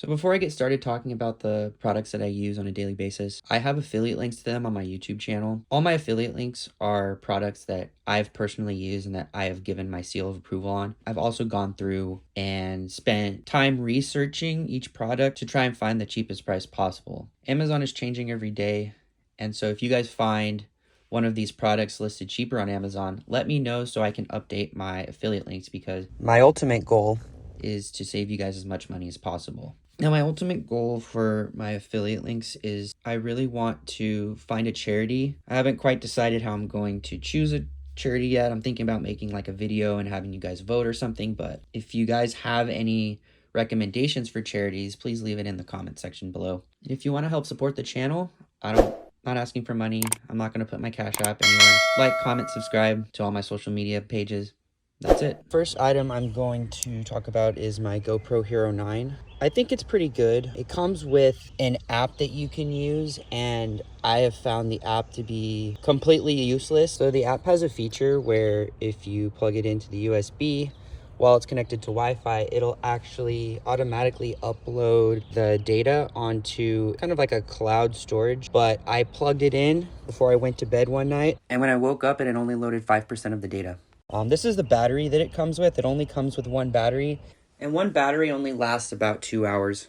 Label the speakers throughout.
Speaker 1: So before I get started talking about the products that I use on a daily basis, I have affiliate links to them on my YouTube channel. All my affiliate links are products that I've personally used and that I have given my seal of approval on. I've also gone through and spent time researching each product to try and find the cheapest price possible. Amazon is changing every day, and so if you guys find one of these products listed cheaper on Amazon, let me know so I can update my affiliate links, because my ultimate goal is to save you guys as much money as possible. Now, my ultimate goal for my affiliate links is I really want to find a charity. I haven't quite decided how I'm going to choose a charity yet. I'm thinking about making like a video and having you guys vote or something, but if you guys have any recommendations for charities, please leave it in the comment section below. If you want to help support the channel, not asking for money. I'm not going to put my Cash App anywhere. Like, comment, subscribe to all my social media pages. That's it. First item I'm going to talk about is my GoPro Hero 9. I think it's pretty good. It comes with an app that you can use, and I have found the app to be completely useless. So the app has a feature where if you plug it into the USB while it's connected to Wi-Fi, it'll actually automatically upload the data onto kind of like a cloud storage. But I plugged it in before I went to bed one night, and when I woke up, it had only loaded 5% of the data. This is the battery that it comes with. It only comes with one battery, and one battery only lasts about 2 hours.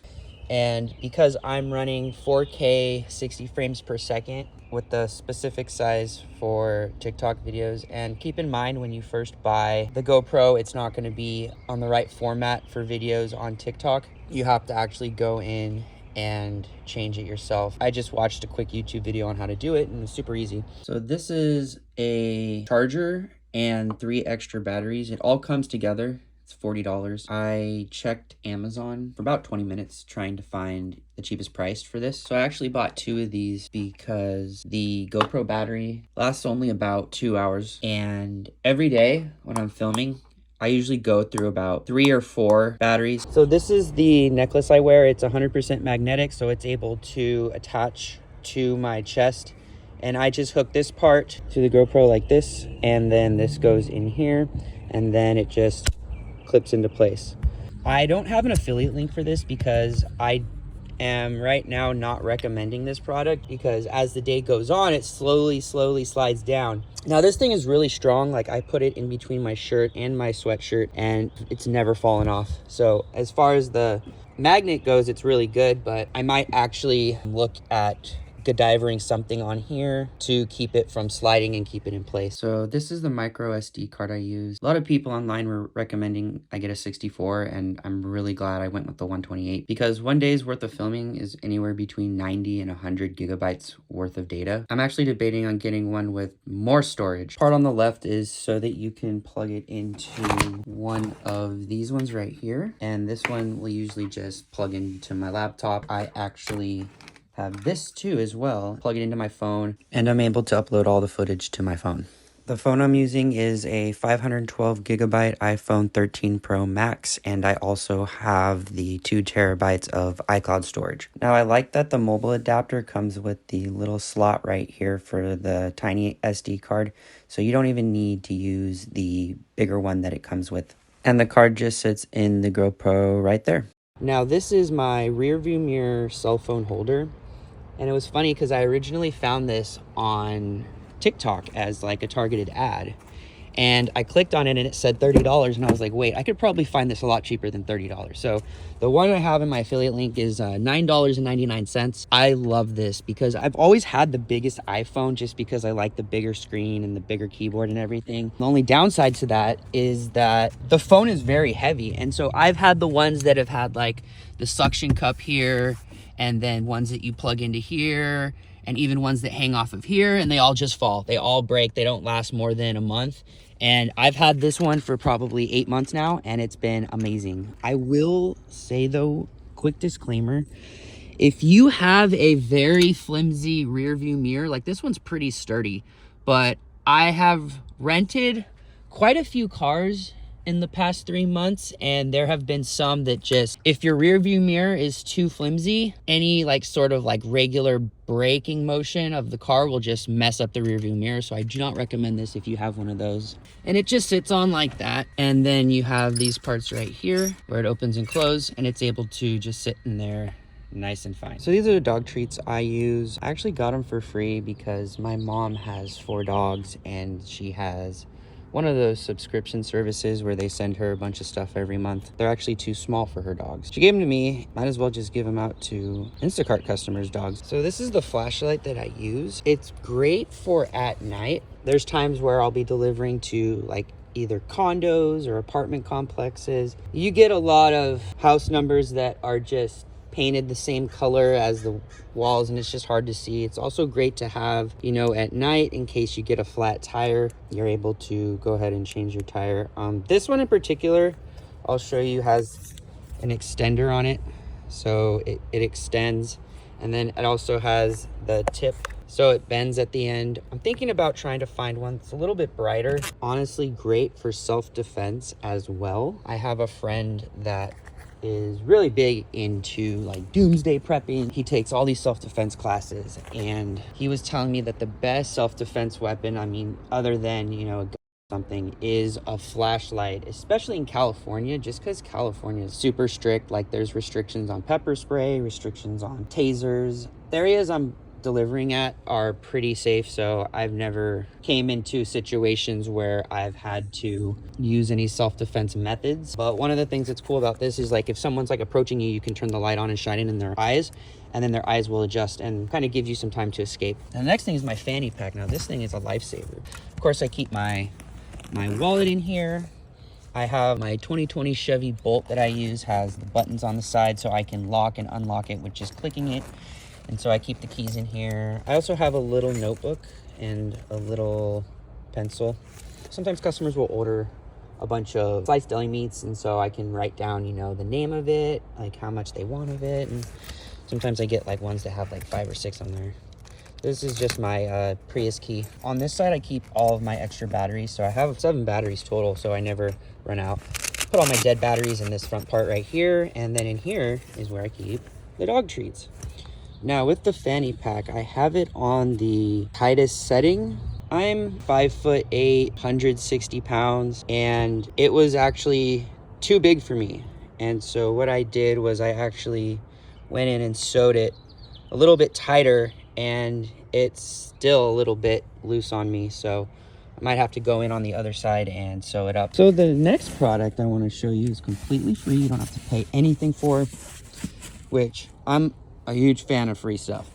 Speaker 1: And because I'm running 4K 60 frames per second with the specific size for TikTok videos, and keep in mind when you first buy the GoPro, it's not going to be on the right format for videos on TikTok. You have to actually go in and change it yourself. I just watched a quick YouTube video on how to do it, and it's super easy. So this is a charger and 3 extra batteries. It all comes together. It's $40. I checked Amazon for about 20 minutes trying to find the cheapest price for this. So I actually bought 2 of these because the GoPro battery lasts only about 2 hours. And every day when I'm filming, I usually go through about 3 or 4 batteries. So this is the necklace I wear. It's 100% magnetic, so it's able to attach to my chest. And I just hook this part to the GoPro like this, and then this goes in here, and then it just clips into place. I don't have an affiliate link for this because I am right now not recommending this product, because as the day goes on, it slowly slides down. Now this thing is really strong. Like, I put it in between my shirt and my sweatshirt, and it's never fallen off. So as far as the magnet goes, it's really good, but I might actually look at Godivering something on here to keep it from sliding and keep it in place. So this is the micro SD card I use. A lot of people online were recommending I get a 64, and I'm really glad I went with the 128, because one day's worth of filming is anywhere between 90 and 100 gigabytes worth of data. I'm actually debating on getting one with more storage. Part on the left is so that you can plug it into one of these ones right here, and this one will usually just plug into my laptop. I actually have this too as well. Plug it into my phone, and I'm able to upload all the footage to my phone. The phone I'm using is a 512 gigabyte iPhone 13 Pro Max, and I also have the 2 terabytes of iCloud storage. Now, I like that the mobile adapter comes with the little slot right here for the tiny SD card, so you don't even need to use the bigger one that it comes with. And the card just sits in the GoPro right there. Now, this is my rear view mirror cell phone holder. And it was funny because I originally found this on TikTok as like a targeted ad. And I clicked on it and it said $30. And I was like, wait, I could probably find this a lot cheaper than $30. So the one I have in my affiliate link is $9.99. I love this because I've always had the biggest iPhone just because I like the bigger screen and the bigger keyboard and everything. The only downside to that is that the phone is very heavy. And so I've had the ones that have had like the suction cup here, and then ones that you plug into here, and even ones that hang off of here, and they all just fall. They all break. They don't last more than a month. And I've had this one for probably 8 months now, and it's been amazing. I will say though, quick disclaimer, if you have a very flimsy rear view mirror, like this one's pretty sturdy, but I have rented quite a few cars in the past 3 months, and there have been some that just, if your rear view mirror is too flimsy, any like sort of like regular braking motion of the car will just mess up the rear view mirror. So I do not recommend this if you have one of those. And it just sits on like that, and then you have these parts right here where it opens and closes, and it's able to just sit in there nice and fine. So these are the dog treats I use. I actually got them for free because my mom has 4 dogs, and she has one of those subscription services where they send her a bunch of stuff every month. They're actually too small for her dogs. She gave them to me. Might as well just give them out to Instacart customers' dogs. So this is the flashlight that I use. It's great for at night. There's times where I'll be delivering to like either condos or apartment complexes. You get a lot of house numbers that are just painted the same color as the walls, and it's just hard to see. It's also great to have, you know, at night in case you get a flat tire, you're able to go ahead and change your tire. This one in particular, I'll show you, has an extender on it, so it extends, and then it also has the tip, so it bends at the end. I'm thinking about trying to find one that's a little bit brighter. Honestly, great for self-defense as well. I have a friend that is really big into like doomsday prepping. He takes all these self-defense classes, and he was telling me that the best self-defense weapon, I mean, other than, you know, a gun or something, is a flashlight, especially in California, just because California is super strict. Like there's restrictions on pepper spray, restrictions on tasers. The areas I'm delivering at are pretty safe, so I've never came into situations where I've had to use any self-defense methods. But one of the things that's cool about this is like if someone's like approaching you, you can turn the light on and shine it in their eyes, and then their eyes will adjust and kind of gives you some time to escape. And the next thing is my Fanny pack. Now this thing is a lifesaver. Of course, I keep my wallet in here. I have my 2020 Chevy Bolt that I use, has the buttons on the side so I can lock and unlock it with just clicking it. And so I keep the keys in here. I also have a little notebook and a little pencil. Sometimes customers will order a bunch of sliced deli meats, and so I can write down, you know, the name of it, like how much they want of it. And sometimes I get like ones that have like 5 or 6 on there. This is just my Prius key. On this side, I keep all of my extra batteries. So I have 7 batteries total, so I never run out. Put all my dead batteries in this front part right here. And then in here is where I keep the dog treats. Now with the Fanny pack, I have it on the tightest setting. I'm 5'8", 160 pounds, and it was actually too big for me. And so what I did was I actually went in and sewed it a little bit tighter, and it's still a little bit loose on me. So I might have to go in on the other side and sew it up. So the next product I want to show you is completely free. You don't have to pay anything for it, which I'm a huge fan of free stuff.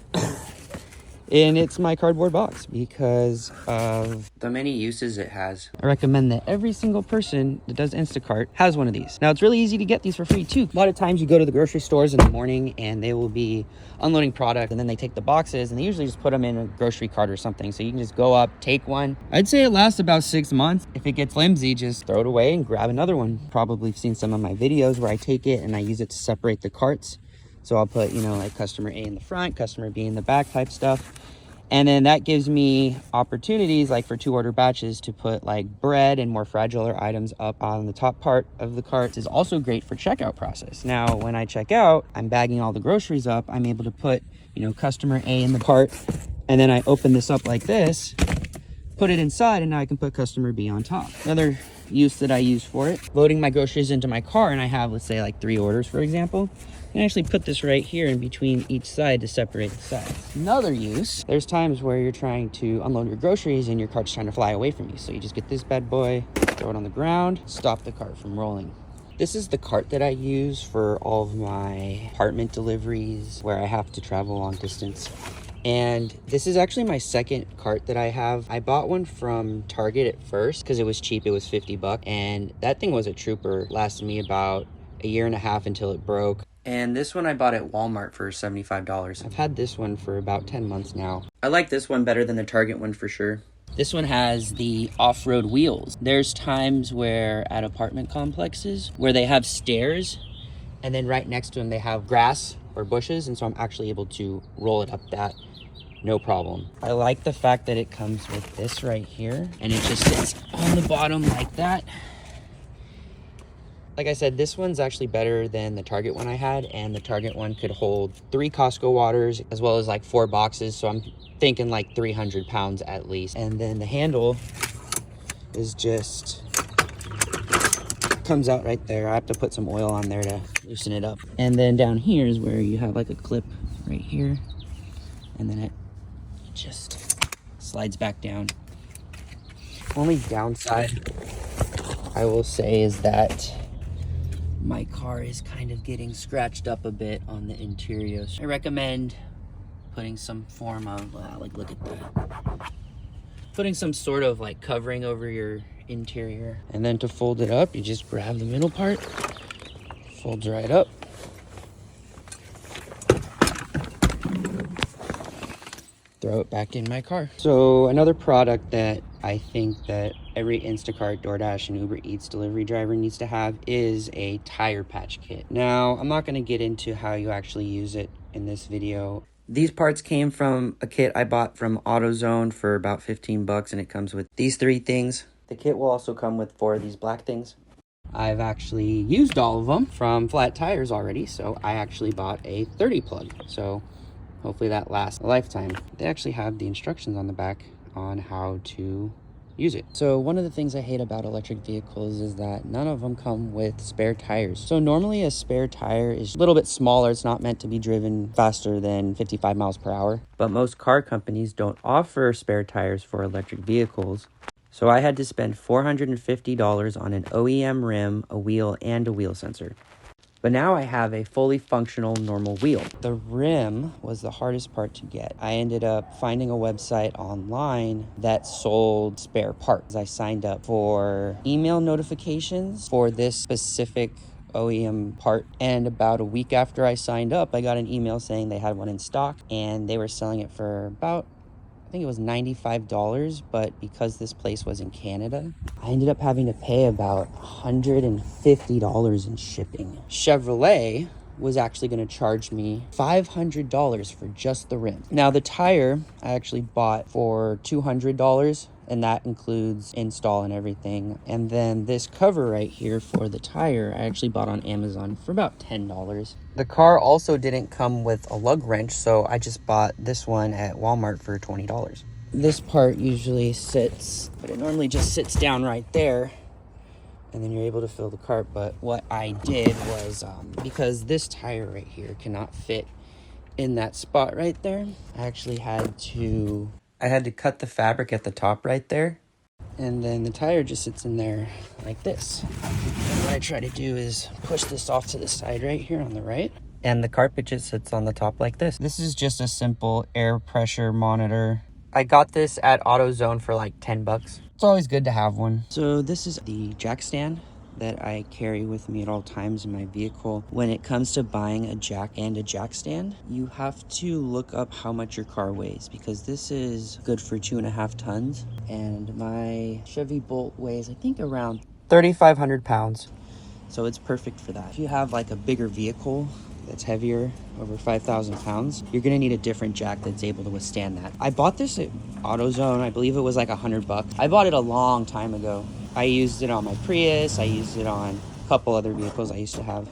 Speaker 1: And it's my cardboard box because of the many uses it has. I recommend that every single person that does Instacart has one of these. Now it's really easy to get these for free too. A lot of times you go to the grocery stores in the morning and they will be unloading product, and then they take the boxes and they usually just put them in a grocery cart or something. So you can just go up, take one. I'd say it lasts about 6 months. If it gets flimsy, just throw it away and grab another one. Probably seen some of my videos where I take it and I use it to separate the carts. So I'll put, you know, like customer A in the front, customer B in the back type stuff. And then that gives me opportunities, like for 2 order batches, to put like bread and more fragile items up on the top part of the cart. This is also great for checkout process. Now, when I check out, I'm bagging all the groceries up. I'm able to put, you know, customer A in the cart, and then I open this up like this, put it inside, and now I can put customer B on top. Another use that I use for it, loading my groceries into my car, and I have, let's say, like 3 orders, for example. I can actually put this right here in between each side to separate the sides. Another use, there's times where you're trying to unload your groceries and your cart's trying to fly away from you. So you just get this bad boy, throw it on the ground, stop the cart from rolling. This is the cart that I use for all of my apartment deliveries where I have to travel long distance. And this is actually my second cart that I have. I bought one from Target at first because it was cheap. It was 50 bucks. And that thing was a trooper. Lasted me about 1.5 years until it broke. And this one I bought at Walmart for $75. I've had this one for about 10 months now. I like this one better than the Target one for sure. This one has the off-road wheels. There's times where at apartment complexes where they have stairs, and then right next to them they have grass or bushes, and so I'm actually able to roll it up that, no problem. I like the fact that it comes with this right here, and it just sits on the bottom like that. Like I said, this one's actually better than the Target one I had, and the Target one could hold 3 Costco waters as well as like 4 boxes, so I'm thinking like 300 pounds at least. And then the handle is just comes out right there. I have to put some oil on there to loosen it up. And then down here is where you have like a clip right here, and then it just slides back down. Only downside I will say is that my car is kind of getting scratched up a bit on the interior. So I recommend putting some form of like, look at that, putting some sort of like covering over your interior. And then to fold it up, you just grab the middle part, folds right up, throw it back in my car. So another product that I think that every Instacart, DoorDash, and Uber Eats delivery driver needs to have is a tire patch kit. Now, I'm not going to get into how you actually use it in this video. These parts came from a kit I bought from AutoZone for about 15 bucks, and it comes with these 3 things. The kit will also come with 4 of these black things. I've actually used all of them from flat tires already, so I actually bought a 30 plug. So hopefully that lasts a lifetime. They actually have the instructions on the back on how to use it. So one of the things I hate about electric vehicles is that none of them come with spare tires. So normally a spare tire is a little bit smaller. It's not meant to be driven faster than 55 miles per hour. But most car companies don't offer spare tires for electric vehicles. So I had to spend $450 on an OEM rim, a wheel, and a wheel sensor. But now I have a fully functional normal wheel. The rim was the hardest part to get. I ended up finding a website online that sold spare parts. I signed up for email notifications for this specific OEM part, and about a week after I signed up, I got an email saying they had one in stock and they were selling it for about, I think it was $95, but because this place was in Canada, I ended up having to pay about $150 in shipping. Chevrolet was actually going to charge me $500 for just the rim. Now the tire I actually bought for $200, and that includes install and everything. And then this cover right here for the tire I actually bought on Amazon for about $10. The car also didn't come with a lug wrench, so I just bought this one at Walmart for $20. This part usually sits, but it normally just sits down right there, and then you're able to fill the cart. But what I did was, because this tire right here cannot fit in that spot right there, I actually had to cut the fabric at the top right there, and then the tire just sits in there like this. And what I try to do is push this off to the side right here on the right, and the carpet just sits on the top like this. This is just a simple air pressure monitor. I got this at AutoZone for like 10 bucks. It's always good to have one. So this is the jack stand that I carry with me at all times in my vehicle. When it comes to buying a jack and a jack stand, you have to look up how much your car weighs, because this is good for 2.5 tons. And my Chevy Bolt weighs, I think, around 3,500 pounds. So it's perfect for that. If you have like a bigger vehicle that's heavier, over 5,000 pounds, you're gonna need a different jack that's able to withstand that. I bought this at AutoZone. I believe it was like 100 bucks. I bought it a long time ago. I used it on my Prius. I used it on a couple other vehicles I used to have.